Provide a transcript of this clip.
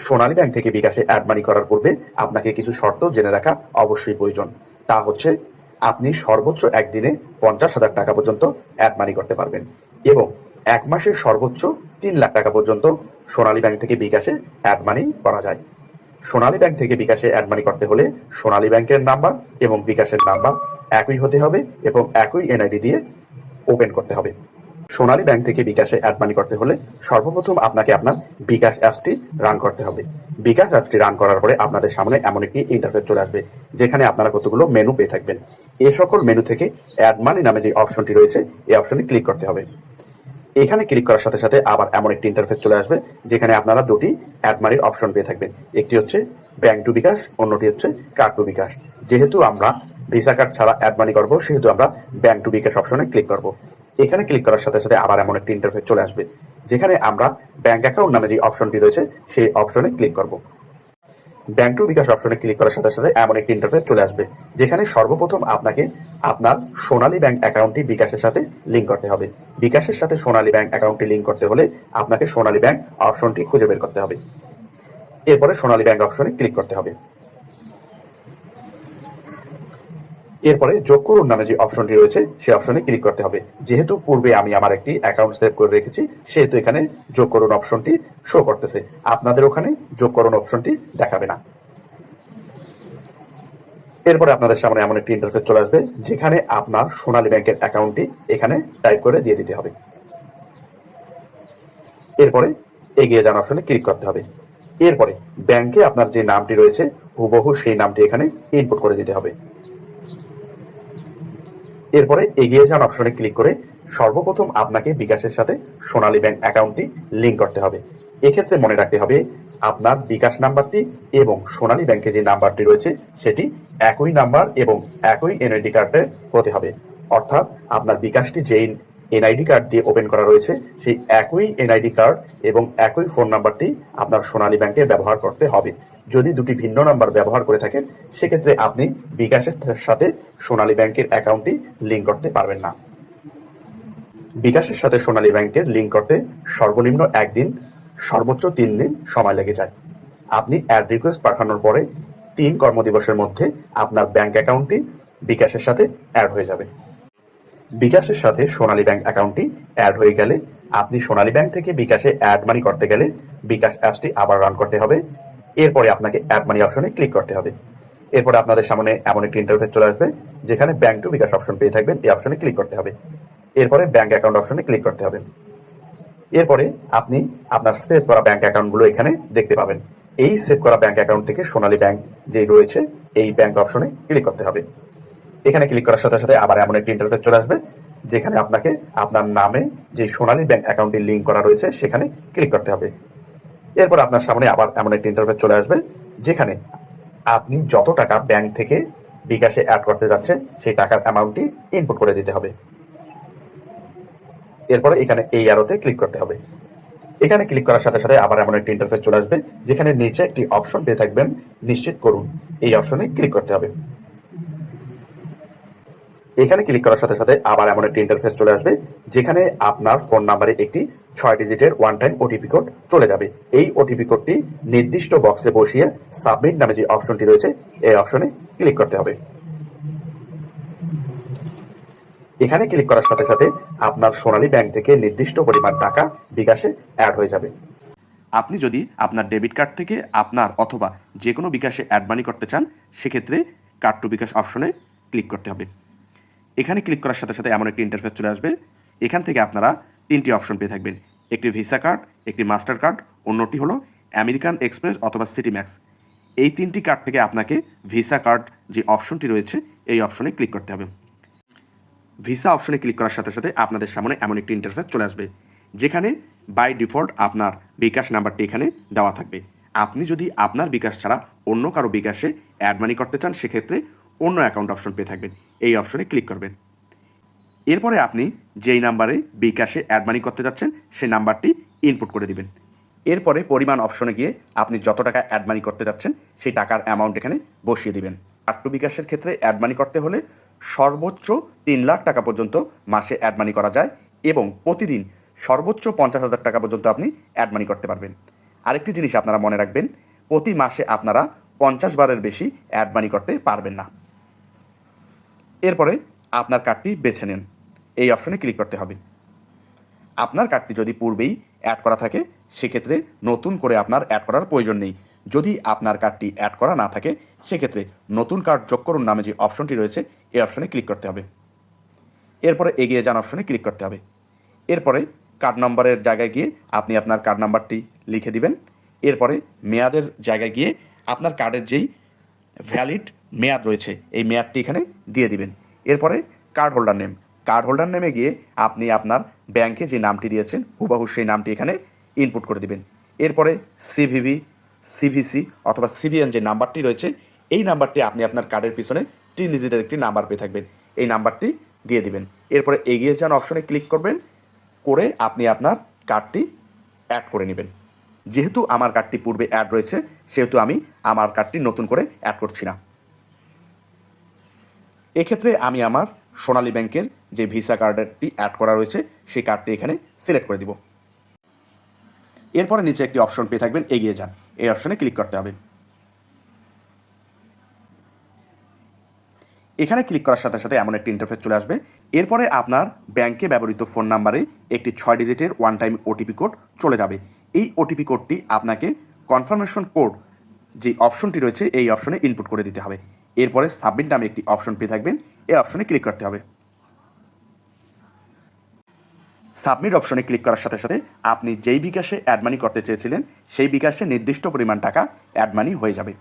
সোনালী bank থেকে বিকাশে add মানি করার পূর্বে আপনাকে কিছু শর্ত জেনে রাখা অবশ্যই প্রয়োজন। তা হচ্ছে, আপনি সর্বোচ্চ একদিনে 50,000 টাকা পর্যন্ত অ্যাড মানি করতে পারবেন এবং এক মাসে সর্বোচ্চ 3 লাখ টাকা পর্যন্ত সোনালী ব্যাংক থেকে বিকাশে অ্যাড মানি করা যায়। সোনালী ব্যাংক থেকে বিকাশে অ্যাড মানি করতে হলে সোনালী ব্যাংকের নাম্বার এবং বিকাশের নাম্বার একই হতে হবে এবং একই এনআইডি দিয়ে ওপেন করতে হবে। সোনালী ব্যাংক থেকে বিকাশে অ্যাড মানি করতে হলে সর্বপ্রথম আপনাকে আপনার বিকাশ অ্যাপসটি রান করতে হবে। বিকাশ অ্যাপসটি রান করার পরে আপনাদের সামনে এমন একটি ইন্টারফেস চলে আসবে, যেখানে আপনারা কতগুলো মেনু পেয়ে থাকবেন। এ সকল মেনু থেকে অ্যাড মানি নামে যে অপশনটি রয়েছে এই অপশনে ক্লিক করতে হবে। এখানে ক্লিক করার সাথে সাথে আবার এমন একটি ইন্টারফেস চলে আসবে, যেখানে আপনারা দুটি অ্যাড মানির অপশন পেয়ে থাকবেন। একটি হচ্ছে ব্যাংক টু বিকাশ, অন্যটি হচ্ছে কার্ড টু বিকাশ। যেহেতু আমরা ভিসা কার্ড ছাড়া অ্যাড মানি করবো, সেহেতু আমরা ব্যাংক টু বিকাশ অপশনে ক্লিক করব। এখানে ক্লিক করার সাথে সাথে আবার এমন একটি ইন্টারফেস চলে আসবে, যেখানে আমরা ব্যাংক অ্যাকাউন্ট নামে যে অপশনটি রয়েছে সেই অপশনে ক্লিক করব। ব্যাংক টু বিকাশ অপশনে ক্লিক করার সাথে সাথে এমন একটি ইন্টারফেস চলে আসবে, যেখানে সর্বপ্রথম আপনাকে আপনার সোনালী ব্যাংক অ্যাকাউন্টটি বিকাশের সাথে লিঙ্ক করতে হবে। বিকাশের সাথে সোনালী ব্যাংক অ্যাকাউন্টটি লিঙ্ক করতে হলে আপনাকে সোনালী ব্যাংক অপশনটি খুঁজে বের করতে হবে। এরপরে সোনালী ব্যাংক অপশনে ক্লিক করতে হবে। এরপরে যোগ করুন নামে যে অপশনটি রয়েছে সেই অপশনে ক্লিক করতে হবে। যেহেতু পূর্বে আমি আমার একটি অ্যাকাউন্ট সেভ করে রেখেছি, সেহেতু এখানে যোগ করুন অপশনটি শো করতেছে। আপনাদের ওখানে যোগ করুন অপশনটি দেখাবে না। এরপরে আপনাদের সামনে এমন একটি ইন্টারফেস চলে আসবে, যেখানে আপনার সোনালী ব্যাংকের অ্যাকাউন্টটি এখানে টাইপ করে দিয়ে দিতে হবে। এরপরে এগিয়ে যান অপশনে ক্লিক করতে হবে। এরপরে ব্যাংকে আপনার যে নামটি রয়েছে হুবহু সেই নামটি এখানে ইনপুট করে দিতে হবে। এরপরে এগিয়ে যান অপশনে ক্লিক করে সর্বপ্রথম আপনাকে বিকাশের সাথে সোনালী ব্যাংক অ্যাকাউন্টটি লিঙ্ক করতে হবে। এক্ষেত্রে মনে রাখতে হবে, আপনার বিকাশ নাম্বারটি এবং সোনালী ব্যাংকে যে নাম্বারটি রয়েছে সেটি একই নাম্বার এবং একই এনআইডি কার্ডে হতে হবে। অর্থাৎ আপনার বিকাশটি যেই এনআইডি কার্ড দিয়ে ওপেন করা রয়েছে সেই একই এনআইডি কার্ড এবং একই ফোন নাম্বারটি আপনার সোনালী ব্যাংকে ব্যবহার করতে হবে। যদি দুটি ভিন্ন নাম্বার ব্যবহার করে থাকেন, সেক্ষেত্রে আপনি বিকাশের সাথে সোনালী ব্যাংকের অ্যাকাউন্টটি লিঙ্ক করতে পারবেন না। বিকাশের সাথে সোনালী ব্যাংকের লিঙ্ক করতে সর্বনিম্ন 1 দিন, সর্বোচ্চ 3 দিন সময় লেগে যায়। আপনি অ্যাড রিকোয়েস্ট পাঠানোর পরে 3 কর্মদিবসের মধ্যে আপনার ব্যাংক অ্যাকাউন্টটি বিকাশের সাথে অ্যাড হয়ে যাবে। বিকাশের সাথে সোনালী ব্যাংক অ্যাকাউন্টটি অ্যাড হয়ে গেলে আপনি সোনালী ব্যাংক থেকে বিকাশে অ্যাড মানি করতে গেলে বিকাশ অ্যাপসটি আবার রান করতে হবে। এরপরে আপনাকে অ্যাড মানি অপশনে ক্লিক করতে হবে। এরপরে আপনাদের সামনে এমন একটি ইন্টারফেস চলে আসবে, যেখানে ব্যাংক টু বিকাশ অপশন পেয়ে থাকবেন। এই অপশনে ক্লিক করতে হবে। এরপরে ব্যাংক অ্যাকাউন্ট অপশনে ক্লিক করতে হবে। এরপরে আপনি আপনার সেভ করা ব্যাংক অ্যাকাউন্টগুলো এখানে দেখতে পাবেন। এই সেভ করা ব্যাংক অ্যাকাউন্ট থেকে সোনালী ব্যাংক যেই রয়েছে এই ব্যাংক অপশনে ক্লিক করতে হবে। এখানে ক্লিক করার সাথে সাথে আবার এমন একটি ইন্টারফেস চলে আসবে, যেখানে আপনাকে আপনার নামে যে সোনালী ব্যাংক অ্যাকাউন্টটি লিঙ্ক করা রয়েছে সেখানে ক্লিক করতে হবে। এরপর আপনার সামনে আবার এমন একটি ইন্টারফেস চলে আসবে, যেখানে আপনি যত টাকা ব্যাংক থেকে বিকাশে অ্যাড করতে যাচ্ছেন সেই টাকার অ্যামাউন্টটি ইনপুট করে দিতে হবে। এরপরে এখানে এই অ্যারোতে ক্লিক করতে হবে। এখানে ক্লিক করার সাথে সাথে আবার এমন একটি ইন্টারফেস চলে আসবে, যেখানে নিচে একটি অপশন পেয়ে থাকবেন নিশ্চিত করুন। এই অপশনে ক্লিক করতে হবে। এখানে ক্লিক করার সাথে সাথে আবার এমন একটি ইন্টারফেস চলে আসবে, যেখানে আপনার ফোন নাম্বারে একটি 6 ডিজিটের ওয়ান টাইম ওটিপি কোড চলে যাবে। এই ওটিপি কোডটি নির্দিষ্ট বক্সে বসিয়ে সাবমিট নামে যে অপশনটি রয়েছে এই অপশনে ক্লিক করতে হবে। এখানে ক্লিক করার সাথে সাথে আপনার সোনালী ব্যাংক থেকে নির্দিষ্ট পরিমাণ টাকা বিকাশে অ্যাড হয়ে যাবে। আপনি যদি আপনার ডেবিট কার্ড থেকে আপনার অথবা যে কোনো বিকাশে অ্যাড মানি করতে চান, সেক্ষেত্রে কার্ড টু বিকাশ অপশনে ক্লিক করতে হবে। এখানে ক্লিক করার সাথে সাথে এমন একটি ইন্টারফেস চলে আসবে, এখান থেকে আপনারা 3টি অপশন পেয়ে থাকবেন। একটি ভিসা কার্ড, একটি মাস্টার কার্ড, অন্যটি হলো আমেরিকান এক্সপ্রেস অথবা সিটি ম্যাক্স। এই 3টি কার্ড থেকে আপনাকে ভিসা কার্ড যে অপশনটি রয়েছে এই অপশনে ক্লিক করতে হবে। ভিসা অপশনে ক্লিক করার সাথে সাথে আপনাদের সামনে এমন একটি ইন্টারফেস চলে আসবে, যেখানে বাই ডিফল্ট আপনার বিকাশ নাম্বারটি এখানে দেওয়া থাকবে। আপনি যদি আপনার বিকাশ ছাড়া অন্য কারো বিকাশে অ্যাড মানি করতে চান, সেক্ষেত্রে অন্য অ্যাকাউন্ট অপশন পেয়ে থাকবেন। এই অপশনে ক্লিক করবেন। এরপরে আপনি যেই নাম্বারে বিকাশে অ্যাড মানি করতে যাচ্ছেন সেই নাম্বারটি ইনপুট করে দিবেন। এরপরে পরিমাণ অপশনে গিয়ে আপনি যত টাকা অ্যাড মানি করতে যাচ্ছেন সেই টাকার অ্যামাউন্ট এখানে বসিয়ে দিবেন। কার্ড টু বিকাশের ক্ষেত্রে অ্যাড মানি করতে হলে সর্বোচ্চ 3 লাখ টাকা পর্যন্ত মাসে অ্যাড মানি করা যায় এবং প্রতিদিন সর্বোচ্চ 50,000 টাকা পর্যন্ত আপনি অ্যাড মানি করতে পারবেন। আরেকটি জিনিস আপনারা মনে রাখবেন, প্রতি মাসে আপনারা 50 বারের বেশি অ্যাড মানি করতে পারবেন না। এরপরে আপনার কার্ডটি বেছে নিন, এই অপশনে ক্লিক করতে হবে। আপনার কার্ডটি যদি পূর্বেই অ্যাড করা থাকে সেক্ষেত্রে নতুন করে আপনার অ্যাড করার প্রয়োজন নেই। যদি আপনার কার্ডটি অ্যাড করা না থাকে সেক্ষেত্রে নতুন কার্ড যোগ করুন নামে যে অপশনটি রয়েছে এই অপশনে ক্লিক করতে হবে। এরপরে এগিয়ে যান অপশনে ক্লিক করতে হবে। এরপরে কার্ড নম্বরের জায়গায় গিয়ে আপনি আপনার কার্ড নাম্বারটি লিখে দিবেন। এরপরে মেয়াদের জায়গায় গিয়ে আপনার কার্ডের যেই ভ্যালিড মেয়াদ রয়েছে এই মেয়াদটি এখানে দিয়ে দিবেন। এরপরে কার্ড হোল্ডার নেমে গিয়ে আপনি আপনার ব্যাংকে যে নামটি দিয়েছেন হুবহু সেই নামটি এখানে ইনপুট করে দিবেন। এরপরে সিভিভি, সিভিসি অথবা সিবিএন যে নাম্বারটি রয়েছে এই নাম্বারটি আপনি আপনার কার্ডের পিছনে 3 ডিজিটের একটি নাম্বার পেয়ে থাকবেন, এই নাম্বারটি দিয়ে দিবেন। এরপরে এগিয়ে যান অপশনে ক্লিক করবেন, করে আপনি আপনার কার্ডটি অ্যাড করে নেবেন। যেহেতু আমার কার্ডটি পূর্বে অ্যাড রয়েছে সেহেতু আমি আমার কার্ডটি নতুন করে অ্যাড করছি না। এক্ষেত্রে আমি আমার সোনালী ব্যাংকের যে ভিসা কার্ডটি অ্যাড করা রয়েছে সেই কার্ডটি এখানে সিলেক্ট করে দিব। এরপরে নিচে একটি অপশন পেয়ে থাকবেন এগিয়ে যান, এই অপশনে ক্লিক করতে হবে। এখানে ক্লিক করার সাথে সাথে এমন একটি ইন্টারফেস চলে আসবে। এরপরে আপনার ব্যাংকে ব্যবহৃত ফোন নাম্বারে একটি 6 ডিজিটের ওয়ান টাইম ওটিপি কোড চলে যাবে। এই ওটিপি কোডটি আপনাকে কনফার্মেশন কোড যে অপশনটি রয়েছে এই অপশনে ইনপুট করে দিতে হবে। এরপরে সাবমিট নামে একটি অপশন পেয়ে থাকবেন, এই অপশনে ক্লিক করতে হবে। সাবমিট অপশনে ক্লিক করার সাথে সাথে আপনি যেই বিকাশে অ্যাড মানি করতে চেয়েছিলেন সেই বিকাশে নির্দিষ্ট পরিমাণ টাকা অ্যাড মানি হয়ে যাবে।